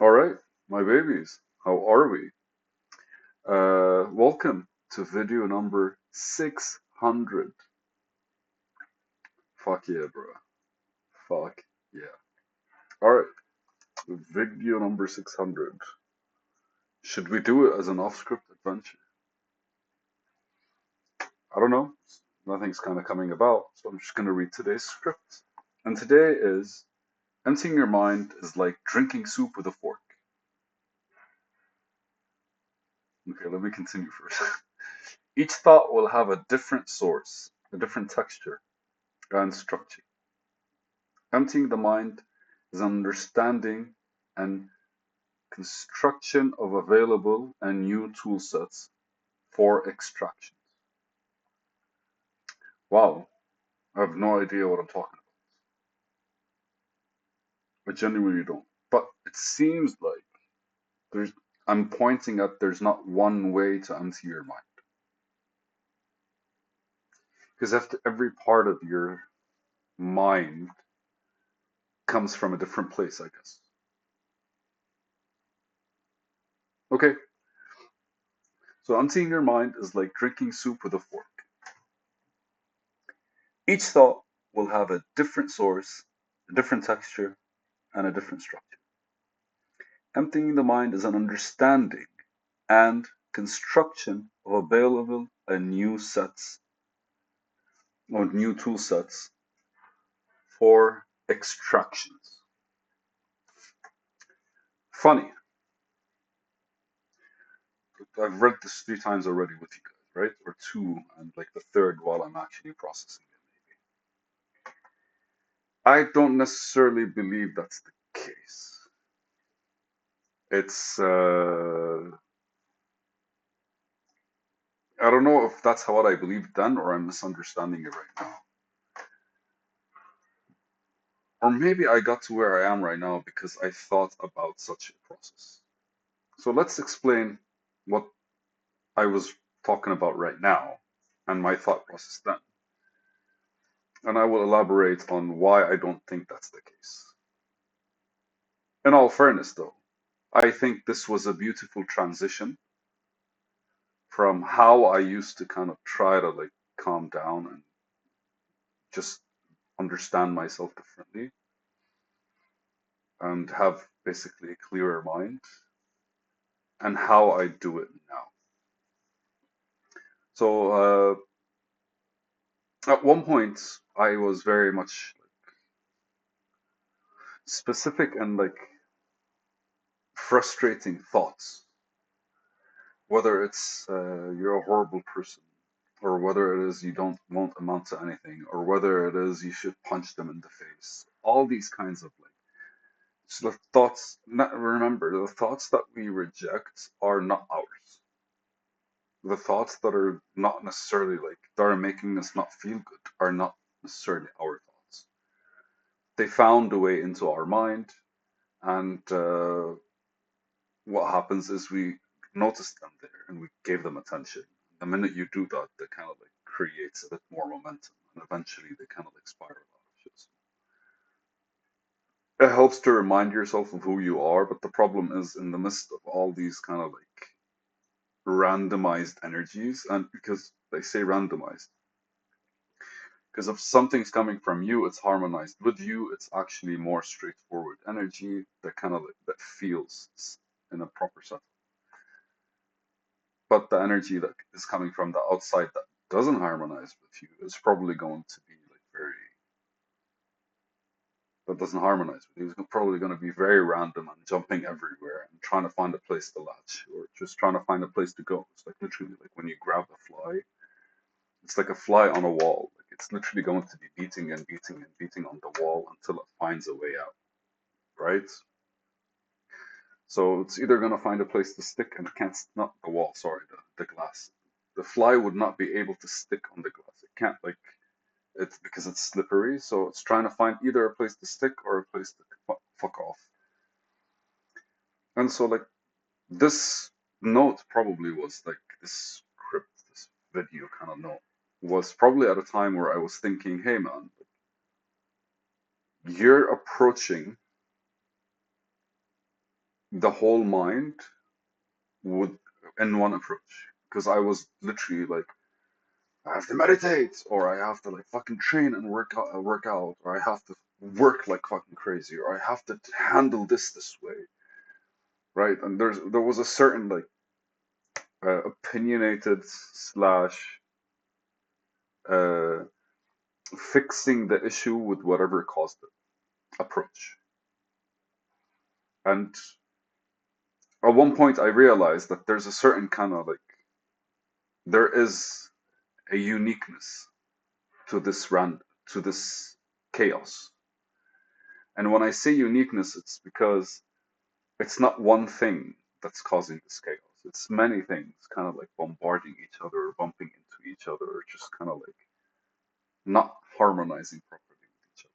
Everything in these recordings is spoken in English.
All right, my babies, how are we? Welcome to video number 600. Fuck yeah, bro. Fuck yeah. All right, video number 600. Should we do it as an off-script adventure? I don't know. Nothing's kind of coming about, so I'm just going to read today's script. And today is emptying your mind is like drinking soup with a fork. Okay, let me continue first. Each thought will have a different source, a different texture and structure. Emptying the mind is understanding and construction of available and new tool sets for extraction. Wow, I have no idea what I'm talking about. I genuinely don't. But it seems like there's I'm pointing at there's not one way to empty your mind. Because after every part of your mind comes from a different place, I guess. Okay, so emptying your mind is like drinking soup with a fork. Each thought will have a different source, a different texture, and a different structure. Emptying the mind is an understanding and construction of available and new sets or new tool sets for extractions. Funny, I've read this 3 times already with you guys, right? Or two, and like the third while I'm actually processing it, maybe. I don't necessarily believe that's the case. It's I don't know if that's what I believed then or I'm misunderstanding it right now. Or maybe I got to where I am right now because I thought about such a process. So let's explain what I was talking about right now and my thought process then. And I will elaborate on why I don't think that's the case. In all fairness, though, I think this was a beautiful transition from how I used to kind of try to like calm down and just understand myself differently and have basically a clearer mind and how I do it now. So at one point, I was very much specific and like frustrating thoughts, whether it's you're a horrible person, or whether it is you don't won't amount to anything, or whether it is you should punch them in the face. All these kinds of like sort of thoughts. Not, remember, the thoughts that we reject are not ours. The thoughts that are not necessarily like that are making us not feel good are not necessarily our thoughts. They found a way into our mind, and what happens is we noticed them there and we gave them attention. The minute you do that, they kind of like creates a bit more momentum, and eventually they kind of like spiral out of shit. It helps to remind yourself of who you are, but the problem is in the midst of all these kind of like randomized energies, and because they say randomized, because if something's coming from you, it's harmonized with you. It's actually more straightforward energy that kind of like, that feels in a proper set. But the energy that is coming from the outside that doesn't harmonize with you is probably going to be like very that doesn't harmonize with you. It's probably going to be very random and jumping everywhere and trying to find a place to latch or just trying to find a place to go. It's like literally like when you grab a fly, it's like a fly on a wall. Like it's literally going to be beating and beating and beating on the wall until it finds a way out, right? So it's either going to find a place to stick and it can't, not the wall, sorry, the glass. The fly would not be able to stick on the glass. It can't, like, it's because it's slippery. So it's trying to find either a place to stick or a place to fuck off. And so, like, this note probably was like this script, this video kind of note was probably at a time where I was thinking, hey man, you're approaching the whole mind would in one approach. Because I was literally like, I have to meditate, or I have to like fucking train and work out, or I have to work like fucking crazy, or I have to handle this way, right? And there was a certain like opinionated slash uh, fixing the issue with whatever caused it approach. And at one point, I realized that there's a certain kind of like there is a uniqueness to to this chaos. And when I say uniqueness, it's because it's not one thing that's causing this chaos. It's many things kind of like bombarding each other or bumping into each other or just kind of like not harmonizing properly with each other.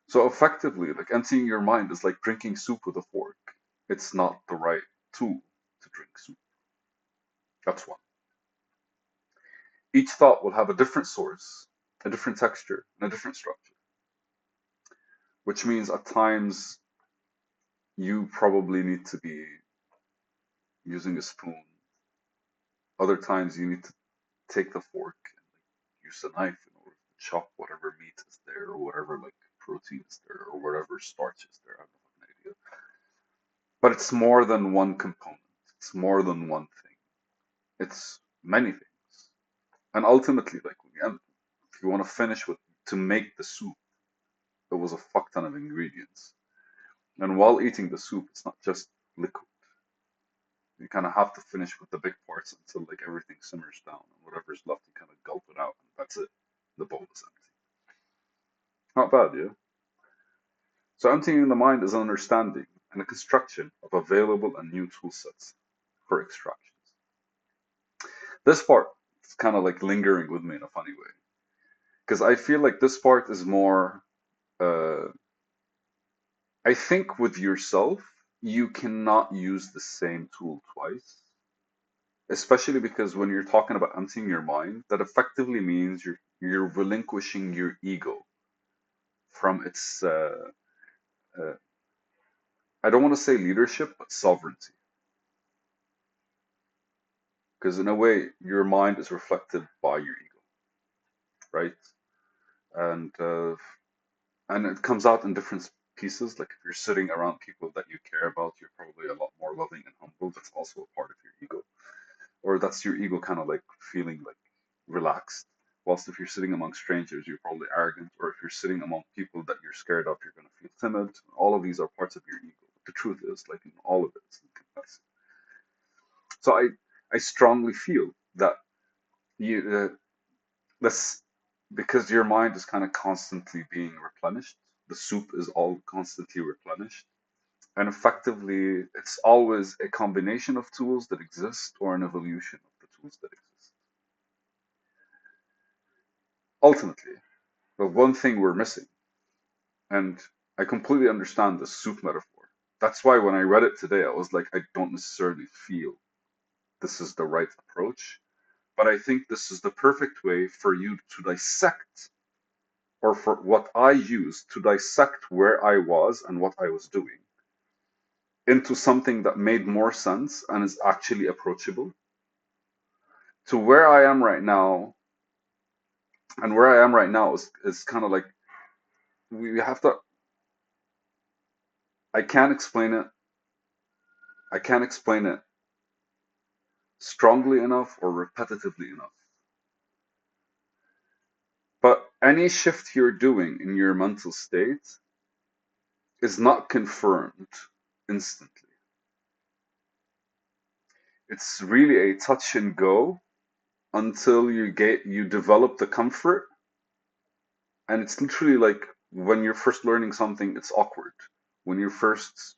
So effectively, like emptying your mind is like drinking soup with a fork. It's not the right tool to drink soup. That's one. Each thought will have a different source, a different texture, and a different structure, which means at times you probably need to be using a spoon. Other times you need to take the fork and like, use a knife in order to chop whatever meat is there or whatever like protein is there or whatever starch is there. I have no fucking idea. But it's more than one component. It's more than one thing. It's many things. And ultimately, like if you want to finish with to make the soup, it was a fuck ton of ingredients. And while eating the soup, it's not just liquid. You kind of have to finish with the big parts until like everything simmers down and whatever's left you kind of gulp it out and that's it. The bowl is empty. Not bad, yeah. So emptying the mind is an understanding and a construction of available and new tool sets for extractions. This part is kind of like lingering with me in a funny way because I feel like this part is more. Uh, I think with yourself, you cannot use the same tool twice, especially because when you're talking about emptying your mind, that effectively means you're relinquishing your ego from its uh, I don't want to say leadership, but sovereignty. Because in a way, your mind is reflected by your ego, right? And it comes out in different pieces. Like if you're sitting around people that you care about, you're probably a lot more loving and humble. That's also a part of your ego, or that's your ego kind of like feeling like relaxed. Whilst if you're sitting among strangers, you're probably arrogant, or if you're sitting among people that you're scared of, you're going to feel timid. All of these are parts of your ego. But the truth is, like in all of it, it's incomplexity. So I strongly feel that you this because your mind is kind of constantly being replenished. The soup is all constantly replenished. And effectively, it's always a combination of tools that exist or an evolution of the tools that exist. Ultimately, the one thing we're missing, and I completely understand the soup metaphor. That's why when I read it today, I was like, I don't necessarily feel this is the right approach, but I think this is the perfect way for you to dissect, or for what I used to dissect where I was and what I was doing into something that made more sense and is actually approachable to where I am right now. And where I am right now is kind of like we have to, I can't explain it. I can't explain it strongly enough or repetitively enough. But any shift you're doing in your mental state is not confirmed instantly. It's really a touch and go until you develop the comfort. And it's literally like when you're first learning something, it's awkward. When you're first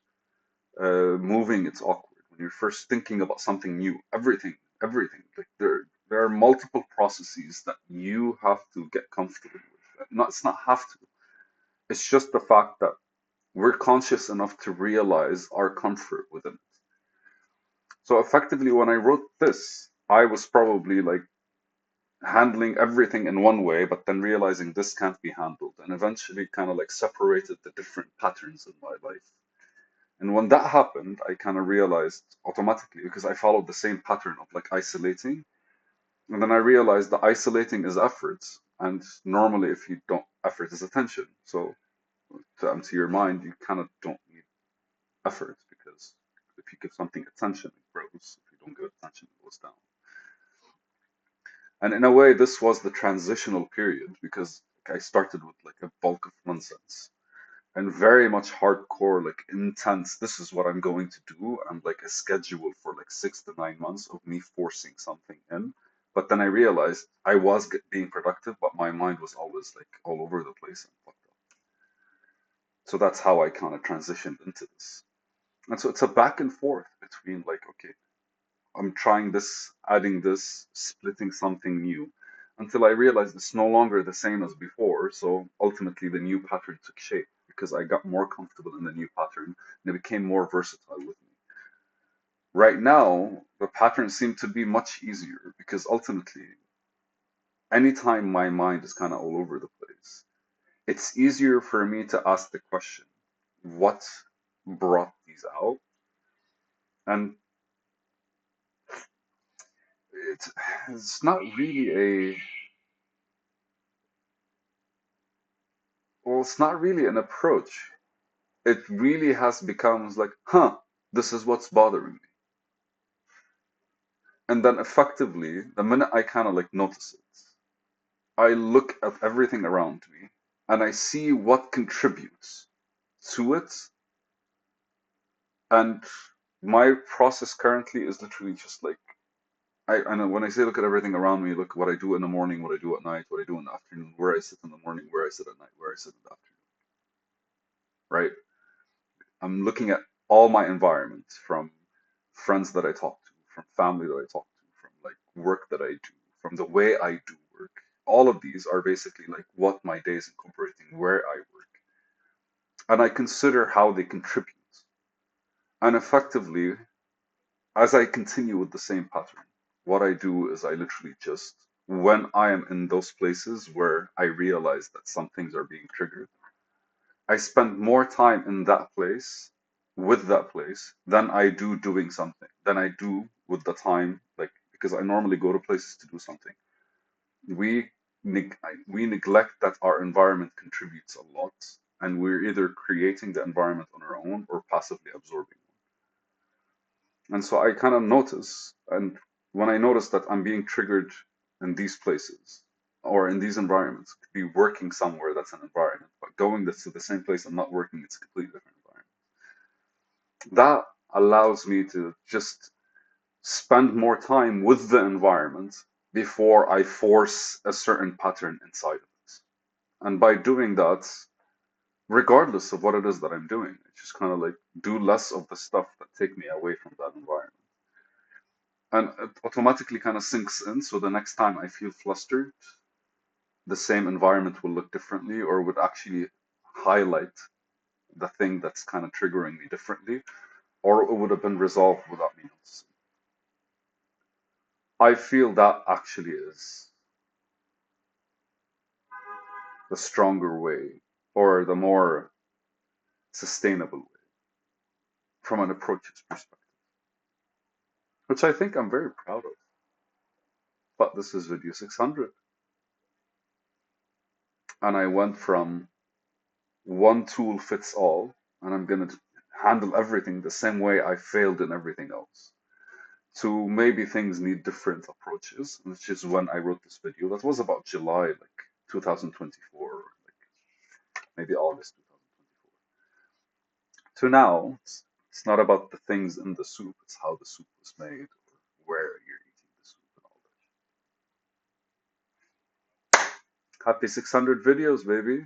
moving, it's awkward. When you're first thinking about something new, everything. Like there are multiple processes that you have to get comfortable with. Not it's not have to. It's just the fact that we're conscious enough to realize our comfort within it. So effectively, when I wrote this, I was probably like handling everything in one way, but then realizing this can't be handled, and eventually kind of like separated the different patterns in my life. And when that happened, I kind of realized automatically because I followed the same pattern of like isolating. And then I realized that isolating is effort. And normally, if you don't, effort is attention. So to empty your mind, you kind of don't need effort because if you give something attention, it grows. If you don't give attention, it goes down. And in a way, this was the transitional period because like, I started with like a bulk of nonsense and very much hardcore, like intense. This is what I'm going to do, and like a schedule for like 6 to 9 months of me forcing something in. But then I realized I was being productive, but my mind was always like all over the place and fucked up. So that's how I kind of transitioned into this. And so it's a back and forth between like, okay, I'm trying this, adding this, splitting something new, until I realized it's no longer the same as before. So ultimately, the new pattern took shape because I got more comfortable in the new pattern and it became more versatile with me. Right now, the patterns seem to be much easier because ultimately, anytime my mind is kind of all over the place, it's easier for me to ask the question, what brought these out? And it's, it's not really a Well, it's not really an approach. It really has becomes like, huh, this is what's bothering me. And then effectively, the minute I kind of like notice it, I look at everything around me and I see what contributes to it. And my process currently is literally just like, I know when I say look at everything around me, look what I do in the morning, what I do at night, what I do in the afternoon, where I sit in the morning, where I sit at night, where I sit in the afternoon, right? I'm looking at all my environments from friends that I talk to, from family that I talk to, from like work that I do, from the way I do work. All of these are basically like what my day is incorporating, where I work. And I consider how they contribute. And effectively, as I continue with the same pattern, what I do is I literally just, when I am in those places where I realize that some things are being triggered, I spend more time in that place with that place than I do doing something, than I do with the time, like because I normally go to places to do something. We we neglect that our environment contributes a lot, and we're either creating the environment on our own or passively absorbing one. And so I kind of notice, and when I notice that I'm being triggered in these places or in these environments, could be working somewhere that's an environment, but going to the same place and not working, it's a completely different environment. That allows me to just spend more time with the environment before I force a certain pattern inside of it. And by doing that, regardless of what it is that I'm doing, I just kind of like do less of the stuff that take me away from that environment. And it automatically kind of sinks in. So the next time I feel flustered, the same environment will look differently or would actually highlight the thing that's kind of triggering me differently, or it would have been resolved without me noticing. I feel that actually is the stronger way or the more sustainable way from an approach's perspective, which I think I'm very proud of. But this is video 600, and I went from one tool fits all, and I'm going to handle everything the same way I failed in everything else, to maybe things need different approaches, which is when I wrote this video. That was about July, like 2024, like maybe August 2024. To now, it's not about the things in the soup, it's how the soup was made or where you're eating the soup and all that. Happy 600 videos, baby.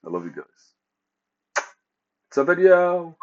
I love you guys. It's a video.